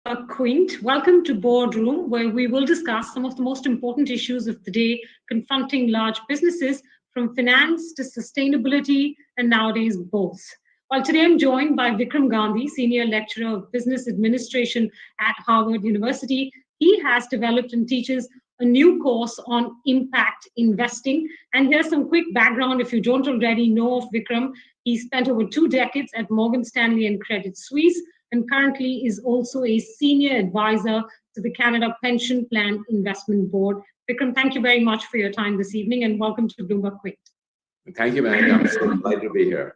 BloombergQuint. Welcome to Boardroom, where we will discuss some of the most important issues of the day confronting large businesses, from finance to sustainability, and nowadays both. Well, today I'm joined by Vikram Gandhi, Senior Lecturer of Business Administration at Harvard University. He has developed and teaches a new course on impact investing. And here's some quick background if you don't already know of Vikram. He spent over 2 decades at Morgan Stanley and Credit Suisse, and currently is also a senior advisor to the Canada Pension Plan Investment Board. Vikram, thank you very much for your time this evening, and welcome to BloombergQuint. Thank you, man. I'm so glad to be here.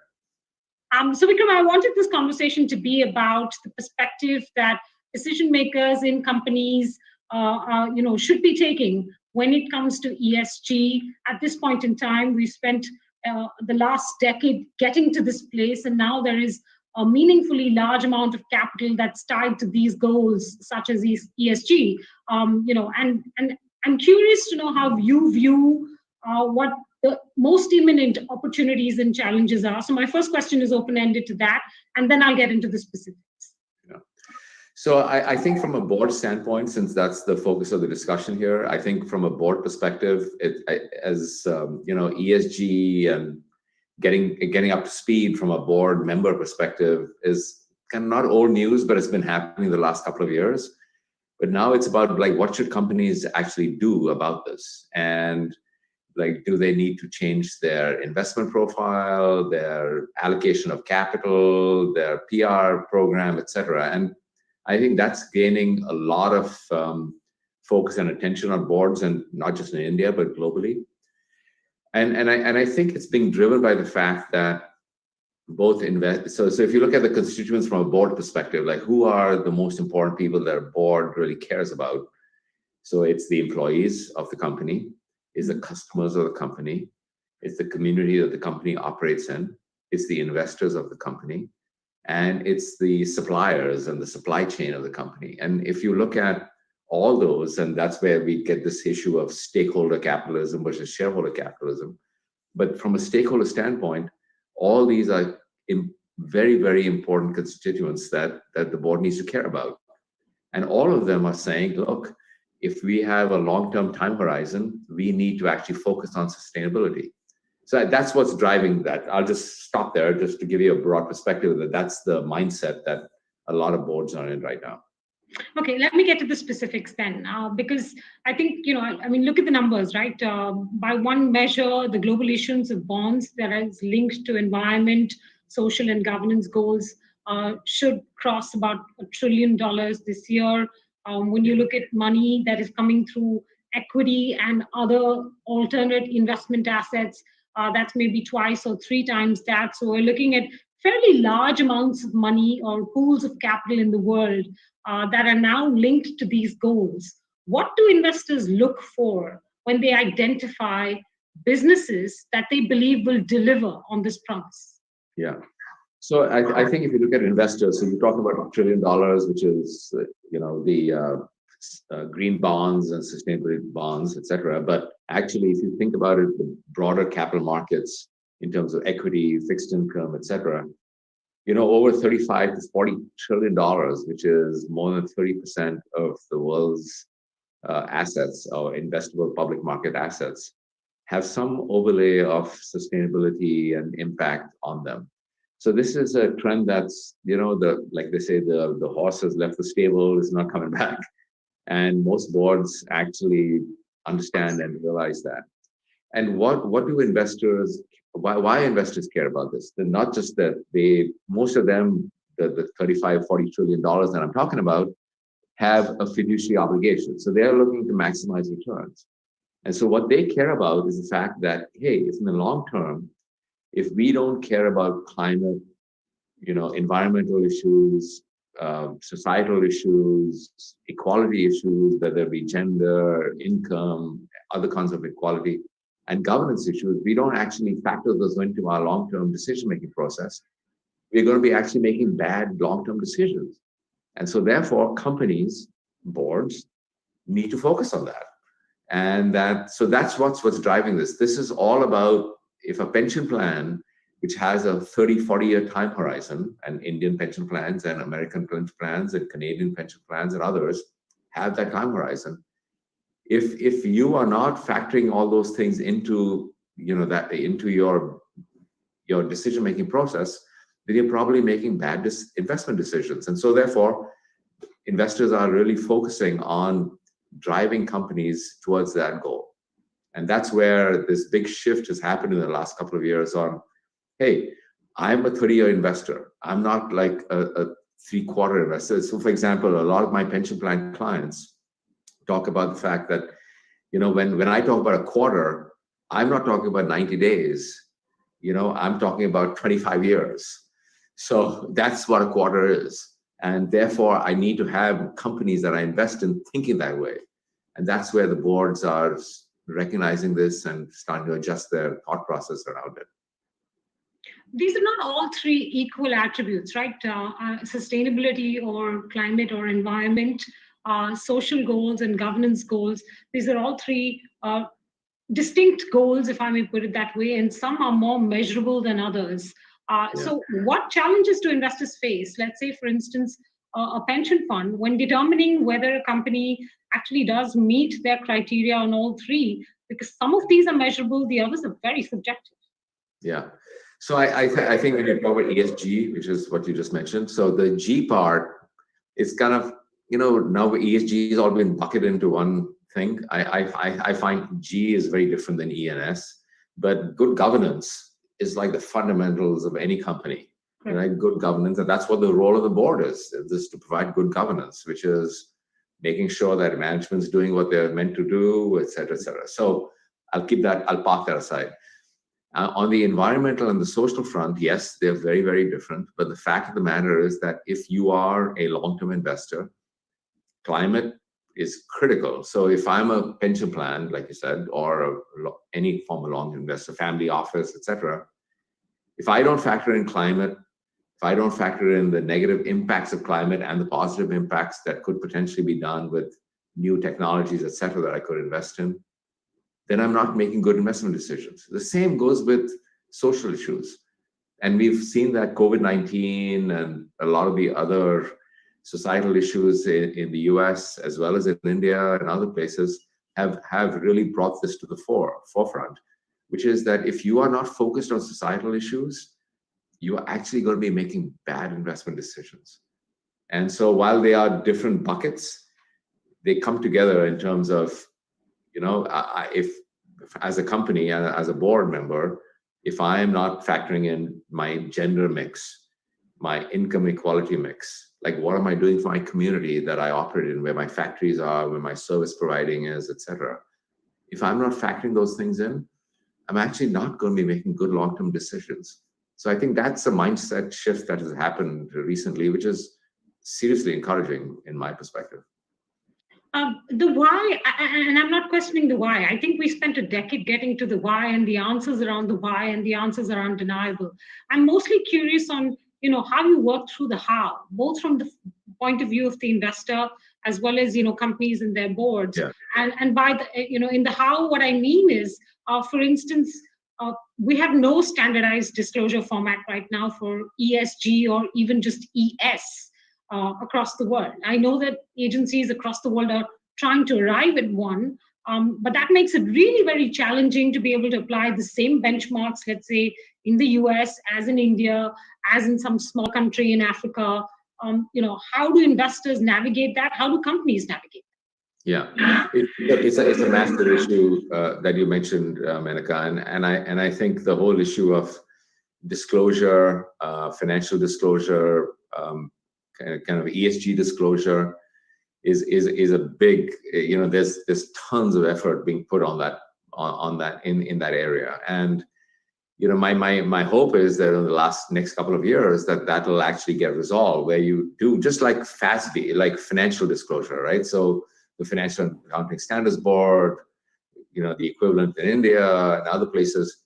So Vikram, I wanted this conversation to be about the perspective that decision makers in companies should be taking when it comes to ESG. At this point in time, we spent the last decade getting to this place, and now there is a meaningfully large amount of capital that's tied to these goals, such as ESG. And I'm curious to know how you view what the most imminent opportunities and challenges are. So my first question is open-ended to that, and then I'll get into the specifics. Yeah. So I think from a board standpoint, since that's the focus of the discussion here, I think from a board perspective, ESG and getting up to speed from a board member perspective is kind of not old news, but it's been happening the last couple of years. But now it's about what should companies actually do about this? And do they need to change their investment profile, their allocation of capital, their PR program, et cetera? And I think that's gaining a lot of focus and attention on boards, and not just in India, but globally. And I think it's being driven by the fact that both so if you look at the constituents from a board perspective, who are the most important people that a board really cares about? So it's the employees of the company, it's the customers of the company, it's the community that the company operates in, it's the investors of the company, and it's the suppliers and the supply chain of the company. And if you look at all those, and that's where we get this issue of stakeholder capitalism versus shareholder capitalism. But from a stakeholder standpoint, all these are very, very important constituents that the board needs to care about. And all of them are saying, look, if we have a long-term time horizon, we need to actually focus on sustainability. So that's what's driving that. I'll just stop there just to give you a broad perspective that that's the mindset that a lot of boards are in right now. Okay, let me get to the specifics then, because I think, look at the numbers, right? By one measure, the global issuance of bonds that is linked to environment, social and governance goals should cross about $1 trillion this year. When you look at money that is coming through equity and other alternate investment assets, that's maybe 2 or 3 times that. So we're looking at fairly large amounts of money or pools of capital in the world that are now linked to these goals. What do investors look for when they identify businesses that they believe will deliver on this promise? Yeah. So I think if you look at investors, so you're talking about $1 trillion, which is the green bonds and sustainability bonds, et cetera. But actually, if you think about it, the broader capital markets in terms of equity, fixed income, et cetera, over $35 to $40 trillion, which is more than 30% of the world's assets or investable public market assets, have some overlay of sustainability and impact on them. So this is a trend that's, like they say, the horse has left the stable, is not coming back. And most boards actually understand and realize that. And what do investors, why investors care about this? They're not just that most of them, the 35, $40 trillion that I'm talking about, have a fiduciary obligation. So they're looking to maximize returns. And so what they care about is the fact that, hey, if in the long term, if we don't care about climate, environmental issues, societal issues, equality issues, whether it be gender, income, other kinds of equality, and governance issues, we don't actually factor those into our long-term decision-making process. We're going to be actually making bad long-term decisions. And so therefore, companies, boards, need to focus on that. And that's what's driving this. This is all about, if a pension plan which has a 30, 40-year time horizon, and Indian pension plans and American pension plans and Canadian pension plans and others have that time horizon. If you are not factoring all those things into into your decision-making process, then you're probably making bad investment decisions. And so therefore, investors are really focusing on driving companies towards that goal. And that's where this big shift has happened in the last couple of years on, hey, I'm a 30-year investor. I'm not like a three-quarter investor. So for example, a lot of my pension plan clients talk about the fact that, when I talk about a quarter, I'm not talking about 90 days. I'm talking about 25 years. So that's what a quarter is. And therefore, I need to have companies that I invest in thinking that way. And that's where the boards are recognizing this and starting to adjust their thought process around it. These are not all three equal attributes, right? Sustainability or climate or environment, social goals and governance goals. These are all three distinct goals, if I may put it that way, and some are more measurable than others. So what challenges do investors face? Let's say, for instance, a pension fund, when determining whether a company actually does meet their criteria on all three, because some of these are measurable, the others are very subjective. Yeah. So I think when you talk about ESG, which is what you just mentioned, so the G part is kind of, now ESG has all been bucketed into one thing. I find G is very different than E and S, but good governance is like the fundamentals of any company, right? Good governance, and that's what the role of the board is to provide good governance, which is making sure that management's doing what they're meant to do, et cetera, et cetera. So I'll park that aside. On the environmental and the social front, yes, they're very, very different. But the fact of the matter is that if you are a long-term investor, climate is critical. So if I'm a pension plan, like you said, or any form of long-term investor, family office, etc., if I don't factor in climate, if I don't factor in the negative impacts of climate and the positive impacts that could potentially be done with new technologies, etc., that I could invest in, then I'm not making good investment decisions. The same goes with social issues. And we've seen that COVID-19 and a lot of the other societal issues in the US, as well as in India and other places, have really brought this to the forefront, which is that if you are not focused on societal issues, you are actually going to be making bad investment decisions. And so while they are different buckets, they come together in terms of, if as a company, as a board member, if I am not factoring in my gender mix, my income equality mix, like what am I doing for my community that I operate in, where my factories are, where my service providing is, etc. If I'm not factoring those things in, I'm actually not going to be making good long-term decisions. So I think that's a mindset shift that has happened recently, which is seriously encouraging in my perspective. The why, and I'm not questioning the why. I think we spent a decade getting to the why, and the answers around the why and the answers are undeniable. I'm mostly curious on, how you work through the how, both from the point of view of the investor as well as, companies and their boards. Yeah. And by the, in the how, what I mean is, for instance, we have no standardized disclosure format right now for ESG or even just ES. Across the world. I know that agencies across the world are trying to arrive at one, but that makes it really very challenging to be able to apply the same benchmarks, let's say, in the US, as in India, as in some small country in Africa. How do investors navigate that? How do companies navigate that? Yeah, it's a massive issue that you mentioned, Menaka, and I think the whole issue of disclosure, financial disclosure, kind of ESG disclosure is a big, there's tons of effort being put on that in that area. And my hope is that in the next couple of years that will actually get resolved, where you do just like FASB, like financial disclosure, right? So the Financial Accounting Standards Board, the equivalent in India and other places,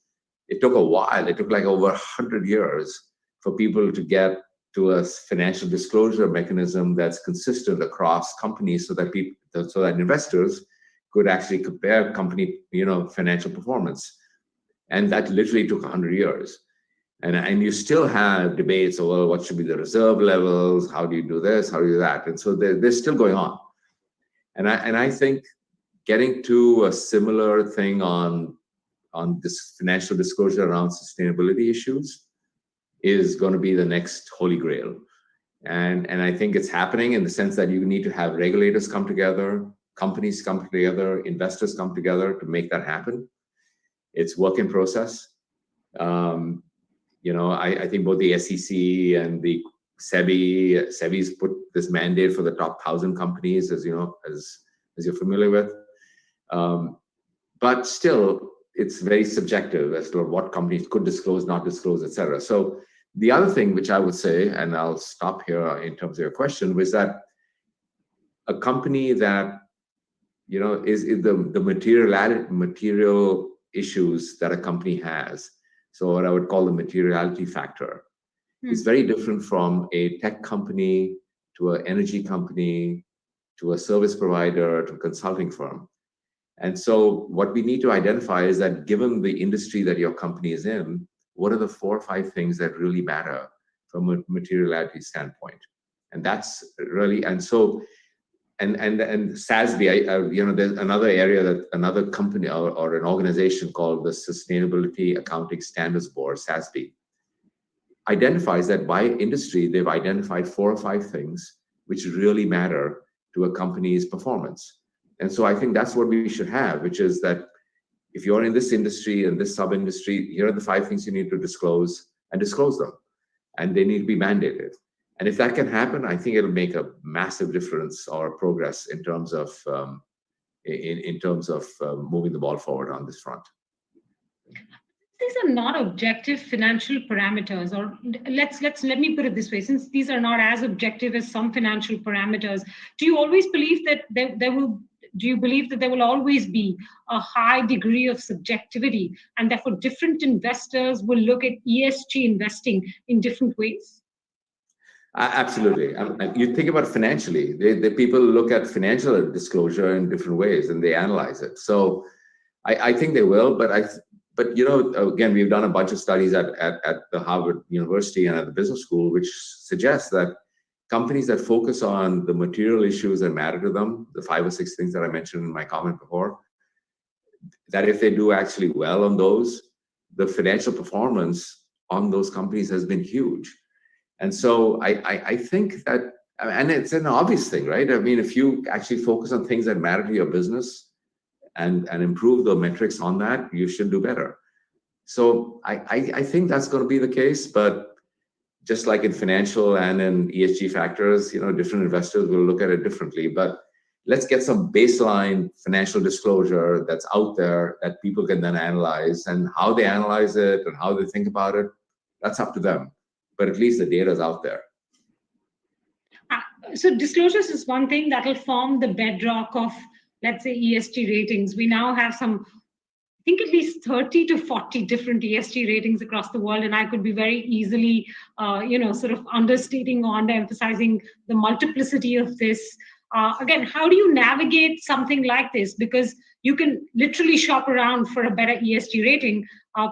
it took a while. It took like over 100 years for people to get to a financial disclosure mechanism that's consistent across companies, so that investors could actually compare company, financial performance. And that literally took 100 years. And you still have debates over, well, what should be the reserve levels? How do you do this? How do you do that? And so they're still going on. And I think getting to a similar thing on this financial disclosure around sustainability issues is going to be the next holy grail. And I think it's happening in the sense that you need to have regulators come together, companies come together, investors come together to make that happen. It's work in process. I think both the SEC and the SEBI's put this mandate for the top 1,000 companies, as you know, as you're familiar with. But still, it's very subjective as to what companies could disclose, not disclose, et cetera. So the other thing which I would say, and I'll stop here in terms of your question, was that a company that, is the material issues that a company has. So what I would call the materiality factor is very different from a tech company to an energy company to a service provider to a consulting firm. And so what we need to identify is that given the industry that your company is in, what are the 4 or 5 things that really matter from a materiality standpoint? And that's really, and so, and SASB, there's another area that another company or an organization called the Sustainability Accounting Standards Board, SASB, identifies that by industry, they've identified 4 or 5 things which really matter to a company's performance. And so I think that's what we should have, which is that if you're in this industry and this sub-industry, here are the 5 things you need to disclose and disclose them. And they need to be mandated. And if that can happen, I think it'll make a massive difference or progress in terms of moving the ball forward on this front. These are not objective financial parameters, or let me put it this way: since these are not as objective as some financial parameters, do you always believe that do you believe that there will always be a high degree of subjectivity, and therefore different investors will look at ESG investing in different ways? Absolutely. You think about financially, the people look at financial disclosure in different ways and they analyze it. So I think they will, but again, we've done a bunch of studies at the Harvard University and at the business school, which suggests that companies that focus on the material issues that matter to them, the 5 or 6 things that I mentioned in my comment before, that if they do actually well on those, the financial performance on those companies has been huge. And so I think that, and it's an obvious thing, right? I mean, if you actually focus on things that matter to your business and improve the metrics on that, you should do better. So I think that's going to be the case, but just like in financial and in ESG factors, different investors will look at it differently. But let's get some baseline financial disclosure that's out there that people can then analyze, and how they analyze it and how they think about it, that's up to them. But at least the data is out there. So disclosures is one thing that will form the bedrock of, let's say, ESG ratings. We now have some, I think, at least 30 to 40 different ESG ratings across the world, and I could be very easily, sort of understating or underemphasizing the multiplicity of this. Again, how do you navigate something like this? Because you can literally shop around for a better ESG rating,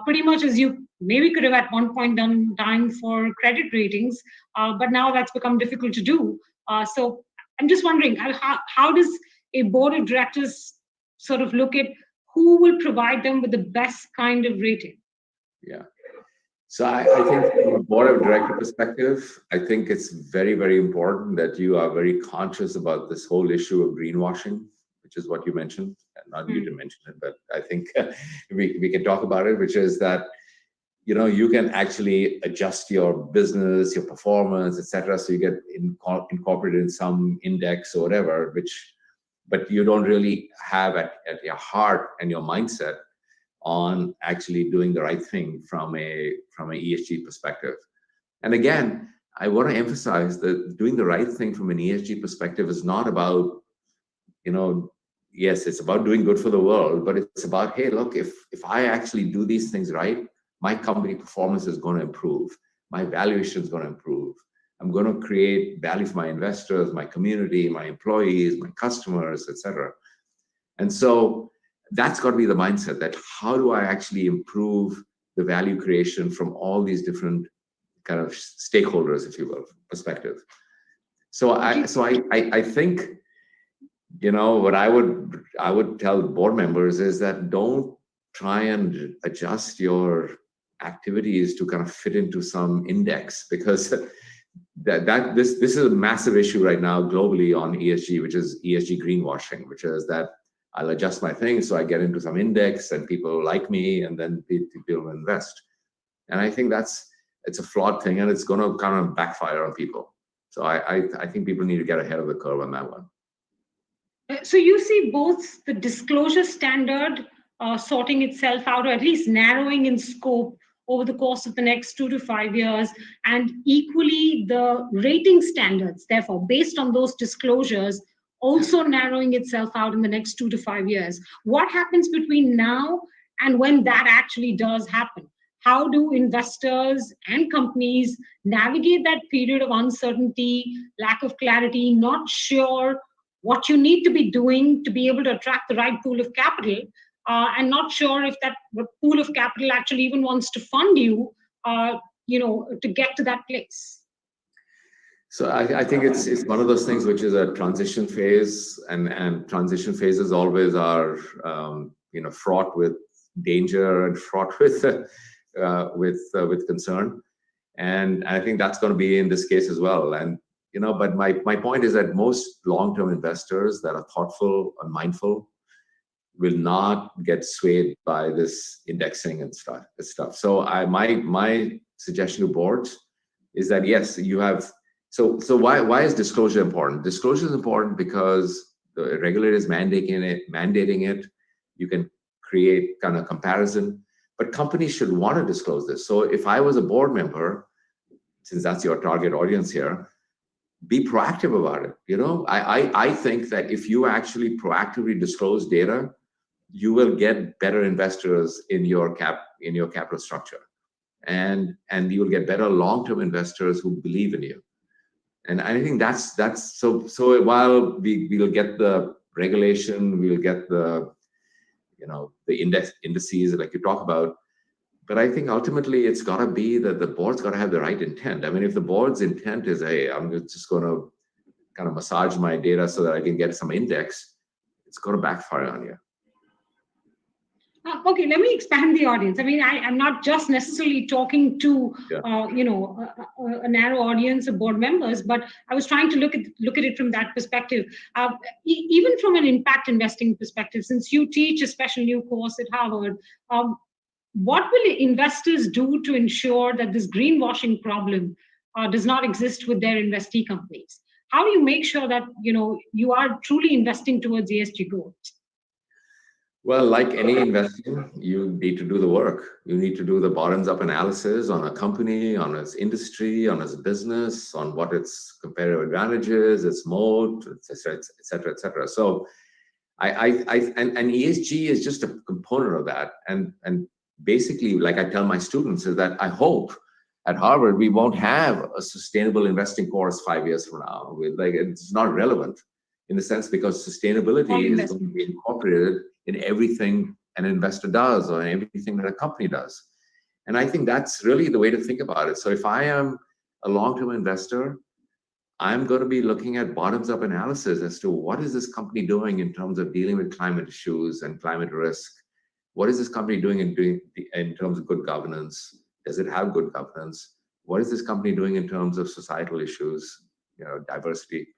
pretty much as you maybe could have at one point done time for credit ratings, but now that's become difficult to do. So I'm just wondering, how does a board of directors sort of look at who will provide them with the best kind of rating? Yeah. So I think from a board of director perspective, I think it's very, very important that you are very conscious about this whole issue of greenwashing, which is what you mentioned. Not you to mention it, but I think we can talk about it, which is that, you can actually adjust your business, your performance, etc. So you get incorporated in some index or whatever, but you don't really have at your heart and your mindset on actually doing the right thing from an ESG perspective. And again, I want to emphasize that doing the right thing from an ESG perspective is not about, yes, it's about doing good for the world, but it's about, hey, look, if I actually do these things right, my company performance is going to improve. My valuation is going to improve. I'm going to create value for my investors, my community, my employees, my customers, etc. And so that's got to be the mindset, that how do I actually improve the value creation from all these different kind of stakeholders, if you will, perspective. So I think, what I would tell board members is that don't try and adjust your activities to kind of fit into some index, because this is a massive issue right now globally on ESG, which is ESG greenwashing, which is that I'll adjust my things so I get into some index and people like me, and then people invest. And I think it's a flawed thing, and it's going to kind of backfire on people. So I think people need to get ahead of the curve on that one. So you see both the disclosure standard sorting itself out, or at least narrowing in scope over the course of the next 2 to 5 years, and equally the rating standards, therefore, based on those disclosures, also narrowing itself out in the next 2 to 5 years. What happens between now and when that actually does happen? How do investors and companies navigate that period of uncertainty, lack of clarity, not sure what you need to be doing to be able to attract the right pool of capital, and not sure if that pool of capital actually even wants to fund you, to get to that place? So I think it's one of those things which is a transition phase, and transition phases always are fraught with danger and fraught with concern, and I think that's going to be in this case as well. And but my point is that most long-term investors that are thoughtful and mindful will not get swayed by this indexing and stuff. So my suggestion to boards is that yes, you have. So why is disclosure important? Disclosure is important because the regulator is mandating it. You can create kind of comparison, but companies should want to disclose this. So if I was a board member, since that's your target audience here, be proactive about it. I think that if you actually proactively disclose data, you will get better investors in your capital structure, and you will get better long-term investors who believe in you. And I think that's so while we will get the regulation, we will get the indices like you talk about, but I think ultimately it's got to be that the board's got to have the right intent. I mean, if the board's intent is, hey, I'm just going to kind of massage my data so that I can get some index, it's going to backfire on you. Okay, let me expand the audience. I mean, I'm not just necessarily talking to a narrow audience of board members, but I was trying to look at it from that perspective. Even from an impact investing perspective, since you teach a special new course at Harvard, what will investors do to ensure that this greenwashing problem does not exist with their investee companies? How do you make sure that you are truly investing towards ESG goals? Well, like any investing, you need to do the work. You need to do the bottoms-up analysis on a company, on its industry, on its business, on what its competitive advantages, its moat, et cetera, et cetera. So, and ESG is just a component of that. And basically, like I tell my students, is that I hope at Harvard we won't have a sustainable investing course 5 years from now. It's not relevant in the sense because sustainability is going to be incorporated in everything an investor does or everything that a company does. And I think that's really the way to think about it. So if I am a long-term investor, I'm going to be looking at bottoms-up analysis as to what is this company doing in terms of dealing with climate issues and climate risk. What is this company doing in terms of good governance? Does it have good governance? What is this company doing in terms of societal issues, diversity,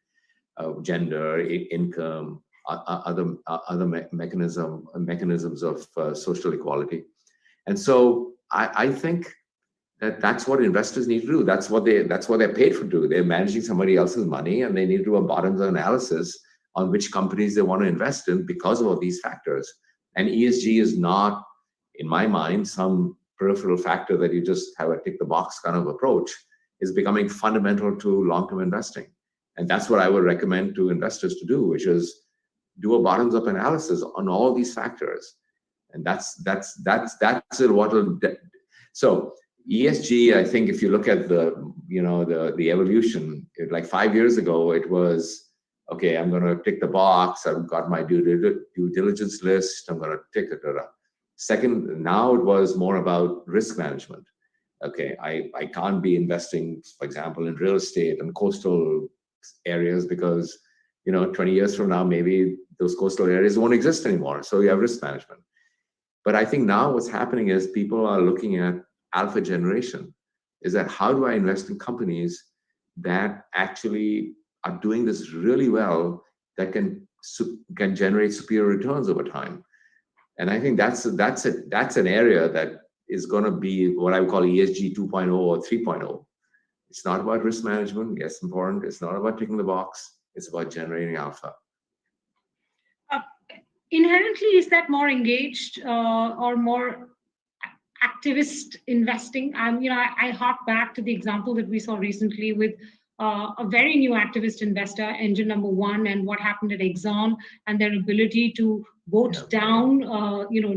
gender, income, other mechanisms of social equality? And so I think that's what investors need to do. That's what they're paid for doing. They're managing somebody else's money, and they need to do a bottoms-up analysis on which companies they want to invest in because of all these factors. And ESG is not, in my mind, some peripheral factor that you just have a tick the box kind of approach. Is becoming fundamental to long-term investing. And that's what I would recommend to investors to do, which is do a bottoms-up analysis on all these factors. And that's what will. So ESG, I think if you look at the evolution, like 5 years ago, it was, okay, I'm going to tick the box. I've got my due diligence list. I'm going to tick it. Second, now it was more about risk management. Okay, I can't be investing, for example, in real estate and coastal areas because 20 years from now, maybe those coastal areas won't exist anymore. So you have risk management. But I think now what's happening is people are looking at alpha generation. Is that how do I invest in companies that actually are doing this really well, that can generate superior returns over time? And I think that's an area that is going to be what I would call ESG 2.0 or 3.0. It's not about risk management. Yes, important. It's not about ticking the box. It's about generating alpha. Inherently, is that more engaged or more activist investing? I hark back to the example that we saw recently with a very new activist investor, engine number one, and what happened at Exxon and their ability to vote down,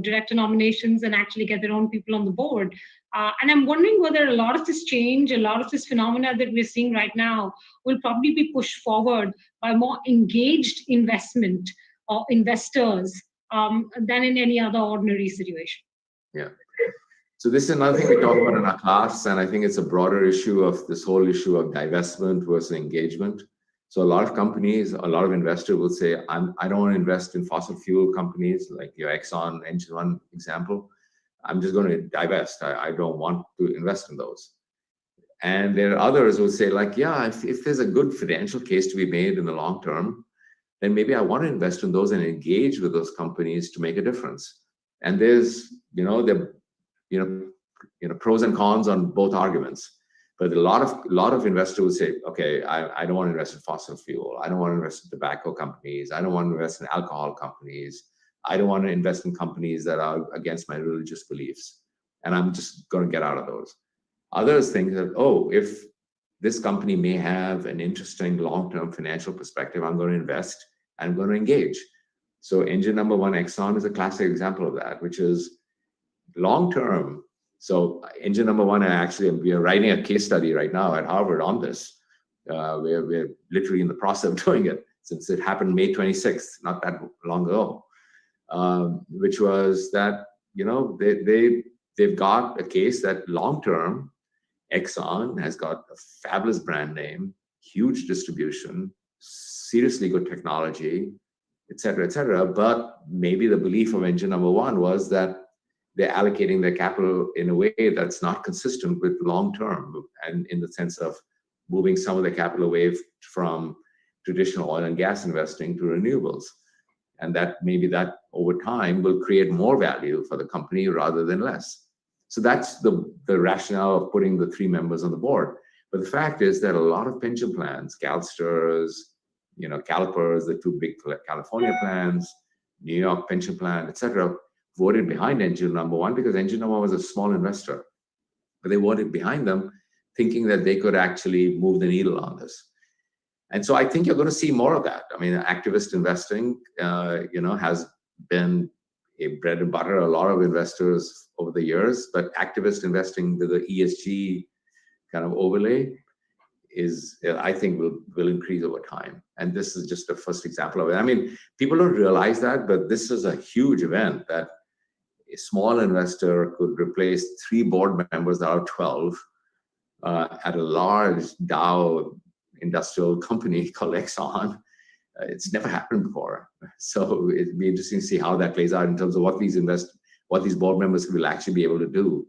director nominations and actually get their own people on the board. And I'm wondering whether a lot of this change, a lot of this phenomena that we're seeing right now will probably be pushed forward by more engaged investment or investors than in any other ordinary situation. Yeah. So this is another thing we talk about in our class, and I think it's a broader issue of this whole issue of divestment versus engagement. So a lot of companies, a lot of investors will say, I don't want to invest in fossil fuel companies like your Exxon, Engine One example. I'm just going to divest. I don't want to invest in those. And there are others who will say, like, yeah, if there's a good financial case to be made in the long term, then maybe I want to invest in those and engage with those companies to make a difference. And there's, pros and cons on both arguments. But a lot of investors will say, okay, I don't want to invest in fossil fuel. I don't want to invest in tobacco companies. I don't want to invest in alcohol companies. I don't want to invest in companies that are against my religious beliefs. And I'm just going to get out of those. Others think that, if this company may have an interesting long-term financial perspective, I'm going to invest, I'm going to engage. So engine number one, Exxon, is a classic example of that, which is long-term. So engine number one, we are writing a case study right now at Harvard on this. We're literally in the process of doing it since it happened May 26th, not that long ago, which was that, they've got a case that long-term, Exxon has got a fabulous brand name, huge distribution, seriously good technology, et cetera, but maybe the belief of engine number one was that they're allocating their capital in a way that's not consistent with long-term, and in the sense of moving some of the capital away from traditional oil and gas investing to renewables. And that maybe that over time will create more value for the company rather than less. So that's the rationale of putting the three members on the board. But the fact is that a lot of pension plans, CalSTRS, CalPERS, the two big California plans, New York pension plan, et cetera, voted behind engine number one because engine number one was a small investor. But they voted behind them thinking that they could actually move the needle on this. And so I think you're going to see more of that. I mean, activist investing, has been a bread and butter, a lot of investors over the years, but activist investing with the ESG kind of overlay I think will increase over time. And this is just the first example of it. I mean, people don't realize that, but this is a huge event that a small investor could replace 3 board members out of 12 at a large Dow industrial company called Exxon. It's never happened before. So it'd be interesting to see how that plays out in terms of what these board members will actually be able to do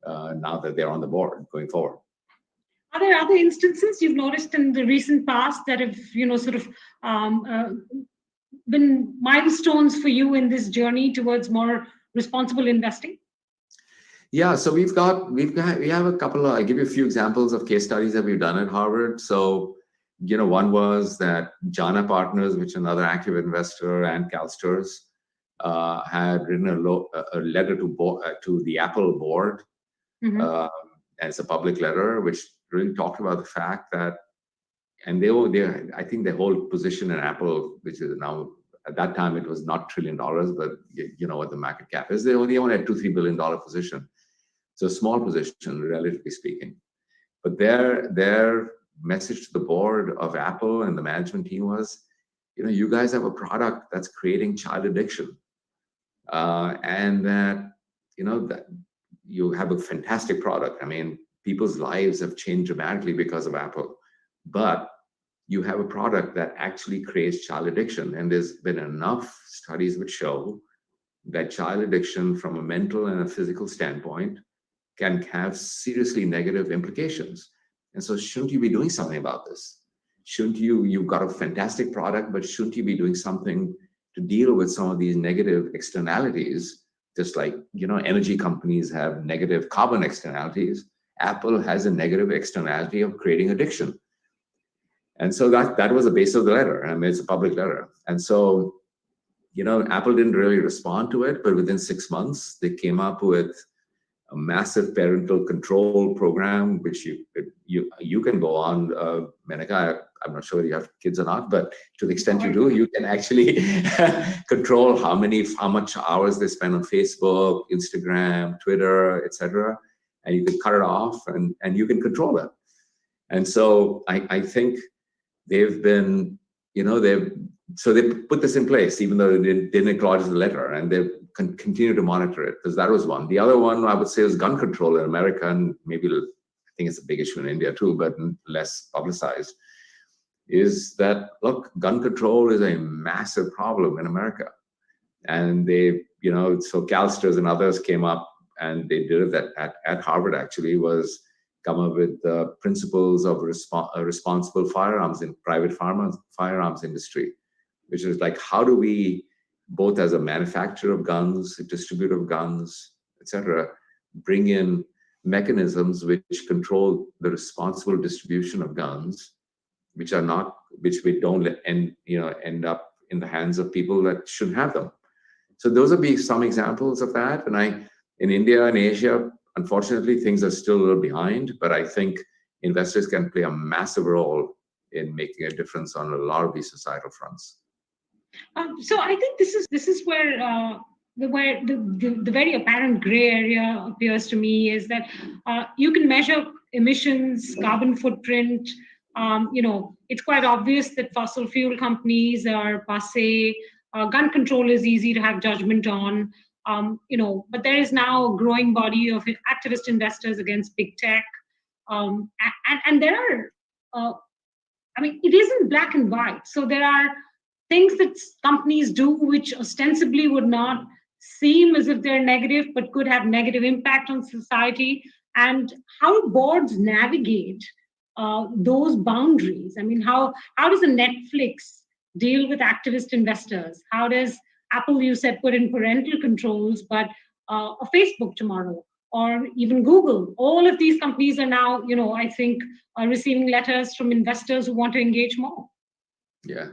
now that they're on the board going forward. Are there other instances you've noticed in the recent past that have, been milestones for you in this journey towards more responsible investing? Yeah, so we have a couple of, I'll give you a few examples of case studies that we've done at Harvard. So, one was that Jana Partners, which is another active investor, and CalSTRS had written a letter to the Apple board. Mm-hmm. And it's a public letter, which really talked about the fact that, and I think the whole position in Apple, which is now, at that time it was not $1 trillion, but you know what the market cap is. They only had $2-3 billion position. So a small position, relatively speaking. But their message to the board of Apple and the management team was, you guys have a product that's creating child addiction. and that, that you have a fantastic product. I mean, people's lives have changed dramatically because of Apple, but you have a product that actually creates child addiction. And there's been enough studies which show that child addiction from a mental and a physical standpoint can have seriously negative implications. And so shouldn't you be doing something about this? Shouldn't you've got a fantastic product, but shouldn't you be doing something to deal with some of these negative externalities? Just like, energy companies have negative carbon externalities, Apple has a negative externality of creating addiction. And so that was the base of the letter. I mean, it's a public letter. And so, Apple didn't really respond to it, but within 6 months, they came up with a massive parental control program, which you can go on, Menaka. I'm not sure whether you have kids or not, but to the extent you do, you can actually control how much hours they spend on Facebook, Instagram, Twitter, etc. And you can cut it off, and you can control it. And so I think they've been, they put this in place, even though they didn't acknowledge the letter, and they continue to monitor it, because that was one. The other one I would say is gun control in America, and maybe I think it's a big issue in India too, but less publicized, is that, look, gun control is a massive problem in America. And they, so CalSTRS and others came up, and they did it at Harvard, actually, was come up with the principles of responsible firearms in private firearms industry, which is like, how do we, both as a manufacturer of guns, a distributor of guns, etc., bring in mechanisms which control the responsible distribution of guns, which we don't end up in the hands of people that shouldn't have them. So those would be some examples of that. And in India and Asia, unfortunately, things are still a little behind, but I think investors can play a massive role in making a difference on a lot of these societal fronts. So I think this is where the very apparent gray area appears to me, is that you can measure emissions, carbon footprint. It's quite obvious that fossil fuel companies are passé. Gun control is easy to have judgment on. But there is now a growing body of activist investors against big tech, and there are. It isn't black and white. So there are things that companies do which ostensibly would not seem as if they're negative, but could have negative impact on society. And how do boards navigate those boundaries? I mean, how does a Netflix deal with activist investors? How does Apple, you said, put in parental controls, but a Facebook tomorrow, or even Google? All of these companies are now, I think, receiving letters from investors who want to engage more. Yeah.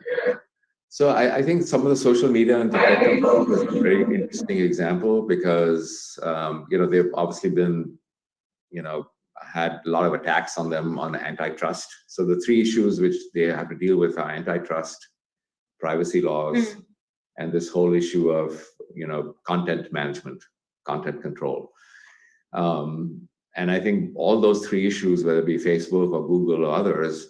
So I think some of the social media and tech companies is a very interesting example, because they've obviously been had a lot of attacks on them on antitrust. So the three issues which they have to deal with are antitrust, privacy laws, and this whole issue of content management, content control. And I think all those three issues, whether it be Facebook or Google or others,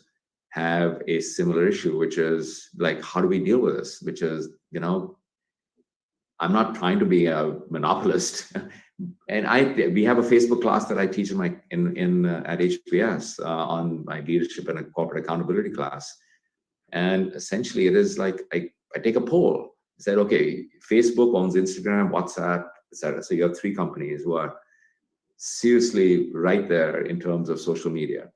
have a similar issue, which is like, how do we deal with this? Which is, I'm not trying to be a monopolist, and we have a Facebook class that I teach at HBS on my leadership and a corporate accountability class, and essentially it is like I take a poll. I said, okay, Facebook owns Instagram, WhatsApp, etc. So you have three companies who are seriously right there in terms of social media.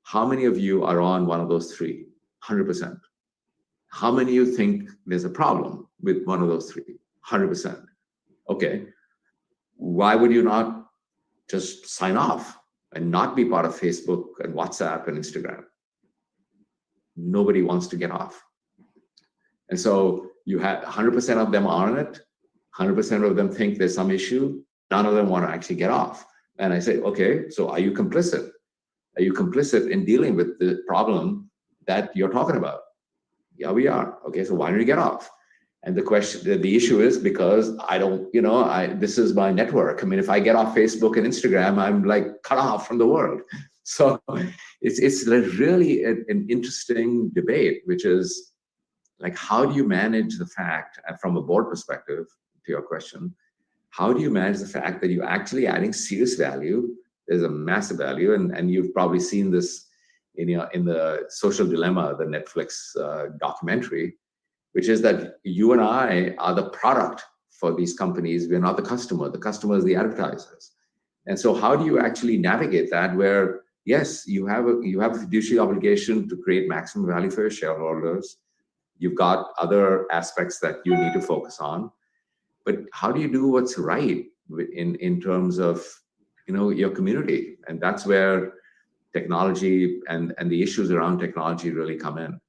How many of you are on one of those three? 100%. How many of you think there's a problem with one of those three? 100%. Okay. Why would you not just sign off and not be part of Facebook and WhatsApp and Instagram? Nobody wants to get off. And so you have 100% of them are on it. 100% of them think there's some issue. None of them want to actually get off. And I say, okay, so are you complicit? Are you complicit in dealing with the problem that you're talking about? Yeah, we are. Okay, so why don't you get off? And the issue is because I don't, this is my network. I mean, if I get off Facebook and Instagram, I'm like cut off from the world. So it's really an interesting debate, which is like, how do you manage the fact from a board perspective, to your question. How do you manage the fact that you're actually adding serious value? There's a massive value, and you've probably seen this in the Social Dilemma, the Netflix documentary, which is that you and I are the product for these companies. We're not the customer. The customer is the advertisers. And so how do you actually navigate that where, yes, you have a fiduciary obligation to create maximum value for your shareholders. You've got other aspects that you need to focus on. But how do you do what's right in terms of your community? And that's where technology and the issues around technology really come in.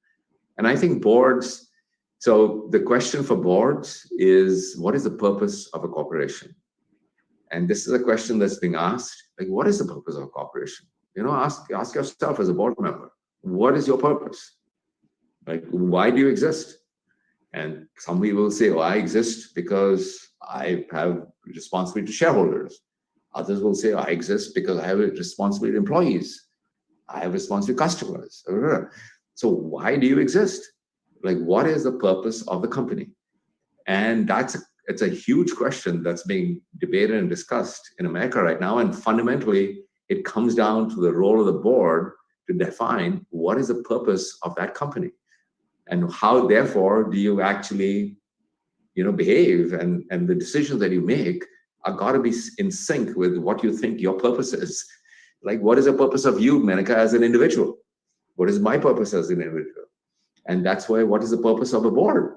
And I think boards, so the question for boards is, what is the purpose of a corporation? And this is a question that's being asked, like, what is the purpose of a corporation? Ask yourself as a board member, what is your purpose? Like, why do you exist? And some people will say, oh, I exist because I have responsibility to shareholders. Others will say, I exist because I have a responsibility to employees. I have responsibility to customers. So why do you exist? Like, what is the purpose of the company? And it's a huge question that's being debated and discussed in America right now. And fundamentally, it comes down to the role of the board to define what is the purpose of that company. And how, therefore, do you actually, behave, and the decisions that you make are got to be in sync with what you think your purpose is. Like, what is the purpose of you, Menaka, as an individual? What is my purpose as an individual? And that's why, what is the purpose of a board?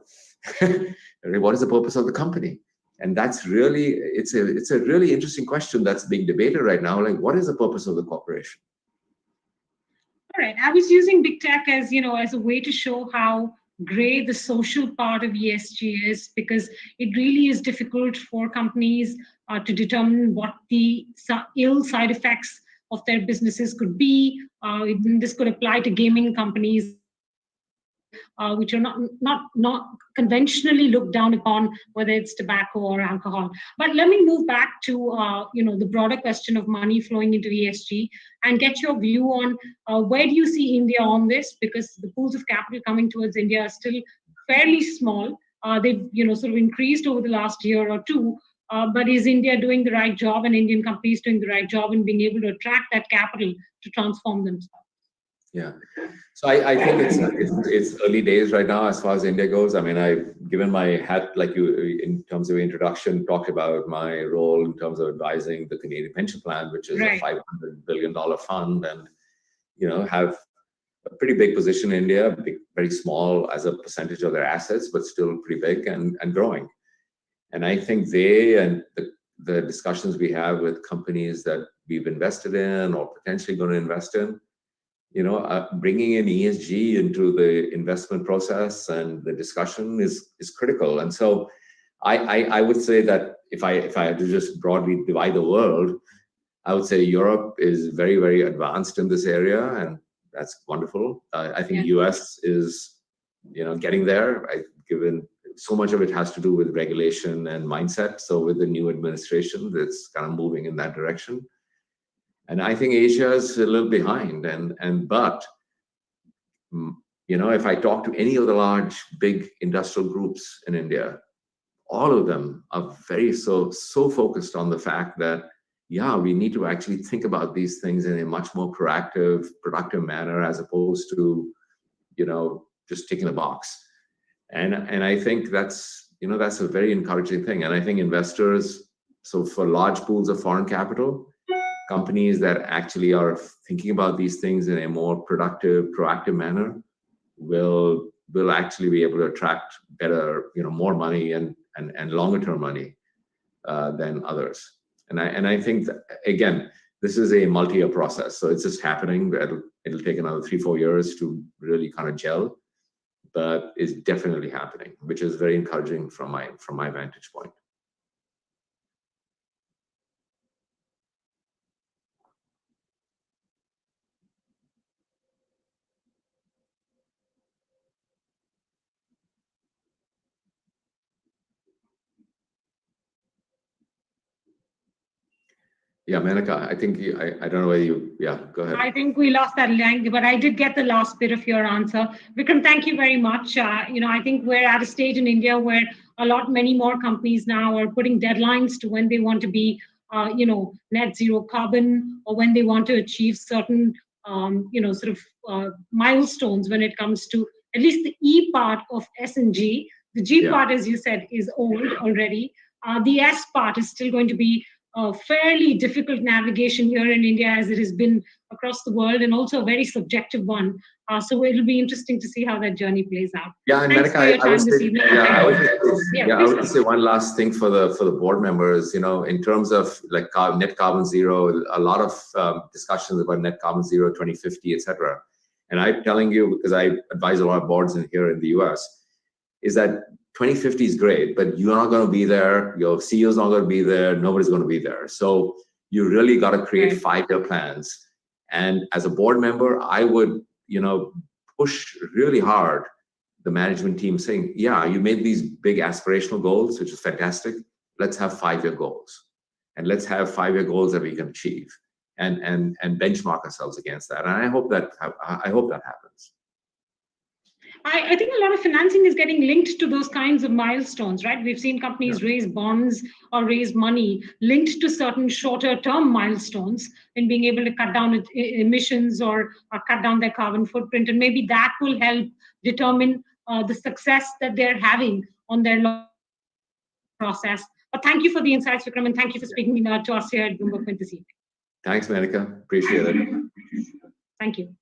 What is the purpose of the company? And that's really, it's a really interesting question that's being debated right now. Like, what is the purpose of the corporation? All right. I was using big tech as a way to show how gray the social part of ESG is, because it really is difficult for companies to determine what the ill side effects of their businesses could be. This could apply to gaming companies, which are not conventionally looked down upon, whether it's tobacco or alcohol. But let me move back to the broader question of money flowing into ESG and get your view on where do you see India on this, because the pools of capital coming towards India are still fairly small. They've sort of increased over the last year or two. But is India doing the right job, and Indian companies doing the right job in being able to attract that capital to transform themselves? Yeah, so I think it's early days right now as far as India goes. I mean, I've given my hat, like you, in terms of introduction, talked about my role in terms of advising the Canadian Pension Plan, which is right. a $500 billion fund, and have a pretty big position in India, very small as a percentage of their assets, but still pretty big and growing. And I think they and the discussions we have with companies that we've invested in or potentially going to invest in, bringing in ESG into the investment process and the discussion is critical. And so I would say that if I had to just broadly divide the world, I would say Europe is very, very advanced in this area, and that's wonderful. I think US is, getting there. Given so much of it has to do with regulation and mindset. So with the new administration, it's kind of moving in that direction. And I think Asia is a little behind. But if I talk to any of the large, big industrial groups in India, all of them are very so focused on the fact that, we need to actually think about these things in a much more proactive, productive manner, as opposed to, just ticking a box. And I think that's a very encouraging thing. And I think investors, so for large pools of foreign capital, companies that actually are thinking about these things in a more productive, proactive manner will actually be able to attract better, more money and longer term money than others. And I think that, again, this is a multi-year process. So it's just happening. It'll take another 3-4 years to really kind of gel, but it's definitely happening, which is very encouraging from my vantage point. Yeah, Menaka, I think I don't know whether go ahead. I think we lost that line, but I did get the last bit of your answer. Vikram, thank you very much. I think we're at a stage in India where many more companies now are putting deadlines to when they want to be, net zero carbon, or when they want to achieve certain, sort of milestones when it comes to at least the E part of S and G. The G Yeah. part, as you said, is old already. The S part is still going to be a fairly difficult navigation here in India, as it has been across the world, and also a very subjective one. So it'll be interesting to see how that journey plays out. Yeah, and Thanks Monica, for your I would time this say, evening. yeah, I would just, yeah, I please would go. just say one last thing for the board members. In terms of like net carbon zero, a lot of discussions about net carbon zero, 2050, etc. And I'm telling you, because I advise a lot of boards here in the US, is that 2050 is great, but you're not going to be there. Your CEO's not going to be there. Nobody's going to be there. So you really got to create Right. 5-year plans. And as a board member, I would, push really hard the management team saying, yeah, you made these big aspirational goals, which is fantastic. Let's have 5-year goals. And let's have 5-year goals that we can achieve and benchmark ourselves against that. And I hope that happens. I think a lot of financing is getting linked to those kinds of milestones, right? We've seen companies raise bonds or raise money linked to certain shorter term milestones in being able to cut down emissions or cut down their carbon footprint. And maybe that will help determine the success that they're having on their process. But thank you for the insights, Vikram, and thank you for speaking to us here at BloombergQuint this evening. Thanks, Monica. Appreciate it. Thank you.